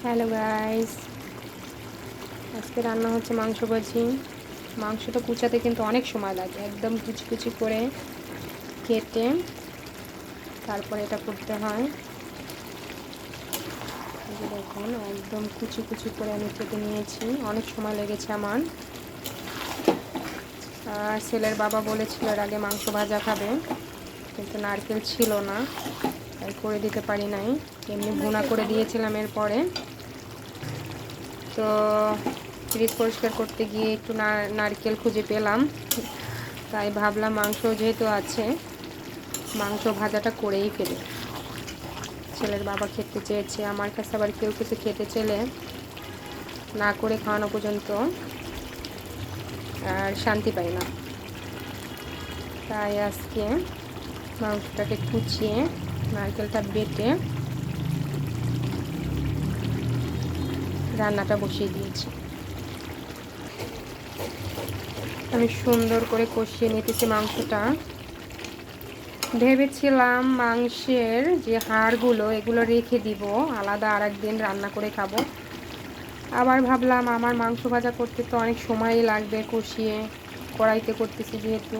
Hello guys, আজকে রান্না হচ্ছে মাংস ভাজি। মাংসটা কুচাতে কিন্তু অনেক সময় লাগে, একদম কুচি কুচি করে কেটে তারপরে এটা করতে হয়। দেখুন একদম কুচি কুচি করে আমি কেটে নিয়েছি, অনেক সময় লেগেছে আমার। আর ছেলের বাবা বলেছিল এর আগে মাংস ভাজা খাবে, কিন্তু নারকেল ছিল না, তাই করে দিতে পারি নাই। এমনি ভুনা করে দিয়েছিলাম। এরপরে তো ফ্রিজ পরিষ্কার করতে গিয়ে একটু নারকেল খুঁজে পেলাম, তাই ভাবলাম মাংস যেহেতু আছে, মাংস ভাজাটা করেই ফেলি। ছেলের বাবা খেতে চেয়েছে, আমার কাছে আবার কেউ কিছু খেতে চাইলে না করে খাওয়ানো পর্যন্ত আর শান্তি পাই না। তাই আজকে মাংসটাকে কুচিয়ে নারকেলটা বেটে রান্নাটা বসিয়ে দিয়েছি। আমি সুন্দর করে কষিয়ে নিতেছি মাংসটা। ভেবেছিলাম মাংসের যে হাড়গুলো এগুলো রেখে দিব, আলাদা আর একদিন রান্না করে খাবো। আবার ভাবলাম আমার মাংস ভাজা করতে তো অনেক সময়ই লাগবে, কষিয়ে কড়াইতে করতেছি যেহেতু,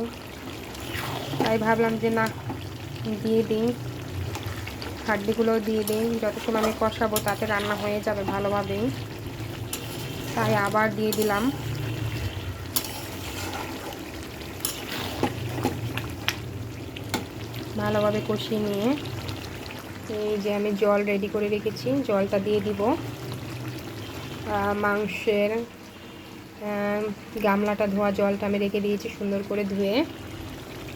তাই ভাবলাম যে না, দিয়ে দিই, হাড্ডিগুলো দিয়ে দিই, যতক্ষণ আমি কষাবো তাতে রান্না হয়ে যাবে ভালোভাবেই। তাই আবার দিয়ে দিলাম। ভালোভাবে কষিয়ে নিয়ে এই যে আমি জল রেডি করে রেখেছি, জলটা দিয়ে দিব। মাংসের গামলাটা ধোয়া জলটা আমি রেখে দিয়েছি, সুন্দর করে ধুয়ে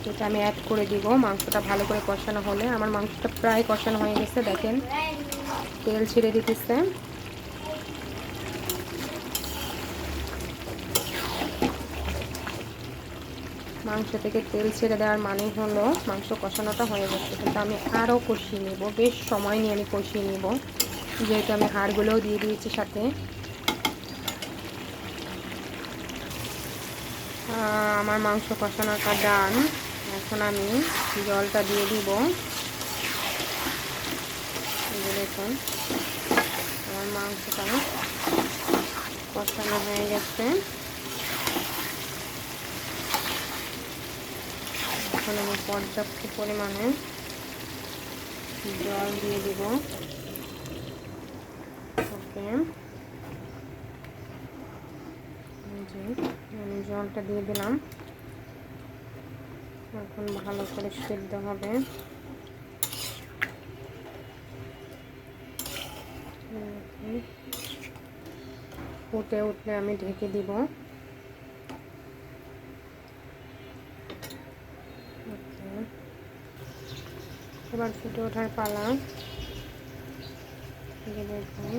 এটা আমি অ্যাড করে দিব। মাংসটা ভালো করে কষানো হলে, আমার মাংসটা প্রায় কষানো হয়ে গেছে, দেখেন তেল ছেড়ে দিতেছে। মাংস থেকে তেল ছেড়ে দেওয়ার মানে হলো মাংস কষানোটা হয়ে গেছে, কিন্তু আমি আরও কষিয়ে নেব, বেশ সময় নিয়ে আমি কষিয়ে নেব, যেহেতু আমি হাড়গুলোও দিয়ে দিয়েছি সাথে। আমার মাংস কষানোটা ডান। এখন আমি জলটা দিয়ে দিব। দেখুন আমার মাংসটা কষানো হয়ে গেছে। এখন আমি পর্যাপ্ত পরিমাণে জল দিয়ে দিব। ওকে, আমি জলটা দিয়ে দিলাম। এখন ভালো করে সিদ্ধ হবে। ফুটে উঠলে আমি ঢেকে দিব। এবার ফুটে ওঠার পালা। দেখুন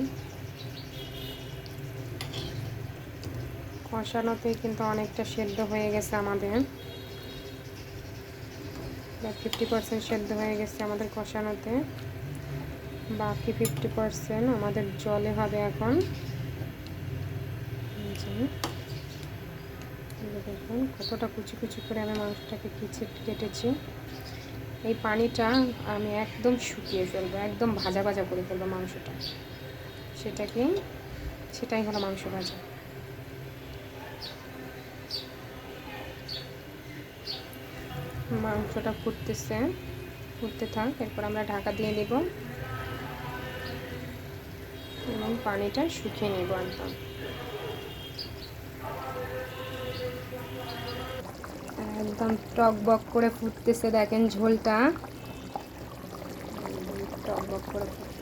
কষানোতে কিন্তু অনেকটা সেদ্ধ হয়ে গেছে আমাদের, 50% সেদ্ধ হয়ে গেছে আমাদের কষানোতে, বাকি 50% আমাদের জলে হবে এখন। দেখুন কতটা কুচি কুচি করে আমি মাংসটাকে কেটেছি। এই পানিটা আমি একদম শুকিয়ে ফেলবো, একদম ভাজা ভাজা করে ফেলবো মাংসটা। সেটাই হলো মাংস ভাজা। মাংসটা ফুটতেছে, ফুটতে থাক, এরপর আমরা ঢাকা দিয়ে দেব এবং পানিটা শুকিয়ে নেব একদম। একদম টক বক করে ফুটতেছে, দেখেন ঝোলটা টক বক করে ফুটতেছে।